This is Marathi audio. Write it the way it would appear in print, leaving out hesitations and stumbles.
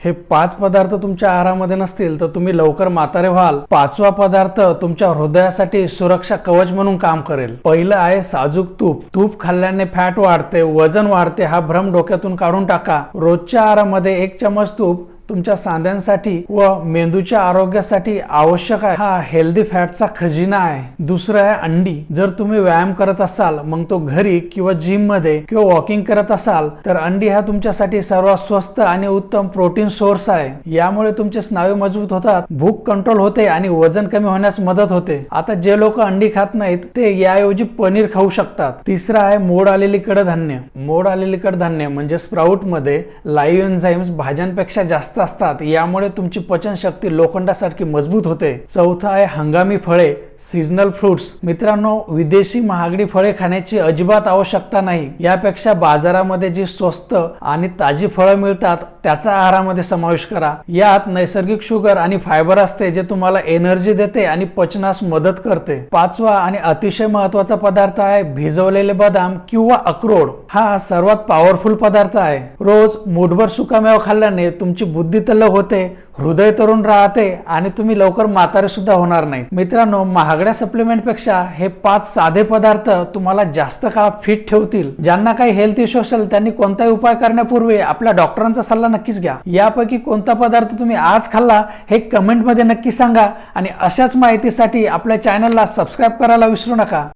हे 5 पदार्थ तुमच्या आहारामध्ये नसतील तर तुम्ही लवकर म्हातारे व्हाल। 5वा पदार्थ तुमच्या हृदयासाठी सुरक्षा कवच म्हणून काम करेल। पहिलं आहे साजूक तूप। तूप खाल्ल्याने फॅट वाढते, वजन वाढते हा भ्रम डोक्यातून काढून टाका। रोजच्या आहारामध्ये 1 चमच तूप तुमच्या सांध्यांसाठी व मेंदूच्या आरोग्यासाठी आवश्यक आहे। हा हेल्दी फॅटचा खजिना आहे। दुसरं आहे अंडी। जर तुम्ही व्यायाम करत असाल, मग तो घरी किंवा जिम मध्ये किंवा वॉकिंग करत असाल, तर अंडी हा तुमच्यासाठी सर्वात स्वस्त आणि उत्तम प्रोटीन सोर्स आहे। यामुळे तुमचे स्नायू मजबूत होतात, भूक कंट्रोल होते आणि वजन कमी होण्यास मदत होते। आता जे लोक अंडी खात नाहीत ते याऐवजी पनीर खाऊ शकतात। तिसरं आहे मोड आलेली कडधान्य। मोड आलेली कडधान्य म्हणजे स्प्राउट मध्ये लाईव्ह एन्झाईम्स भाज्यांपेक्षा जास्त असतात, यामुळे तुमची पचनशक्ती लोखंडासारखी मजबूत होते। चौथा आहे हंगामी फळे, सीजनल फ्रुट्स। मित्रांनो, विदेशी महागडी फळे खाण्याची अजिबात आवश्यकता नाही। यापेक्षा बाजारामध्ये जी स्वस्त आणि ताजी फळं मिळतात त्याचा आहारामध्ये समावेश करा। यात नैसर्गिक शुगर आणि फायबर असते जे तुम्हाला एनर्जी देते आणि पचनास मदत करते। 5वा आणि अतिशय महत्त्वाचा पदार्थ आहे भिजवलेले बदाम किंवा अक्रोड। हा सर्वात पॉवरफुल पदार्थ आहे। रोज मूठभर सुकामेवा खाल्ल्याने तुमची बुद्धी तल्लख होते, हृदय तरुण राहते आणि तुम्ही लवकर म्हातारे सुद्धा होणार नाही। मित्रांनो, महागड्या सप्लिमेंट पेक्षा हे 5 साधे पदार्थ तुम्हाला जास्त काळ फिट ठेवतील। ज्यांना काही हेल्थ इश्यू असेल त्यांनी कोणताही उपाय करण्यापूर्वी आपल्या डॉक्टरांचा सल्ला नक्कीच घ्या। यापैकी कोणता पदार्थ तुम्ही आज खाल्ला हे कमेंट मध्ये नक्की सांगा आणि अशाच माहितीसाठी आपल्या चॅनलला सबस्क्राइब करायला विसरू नका।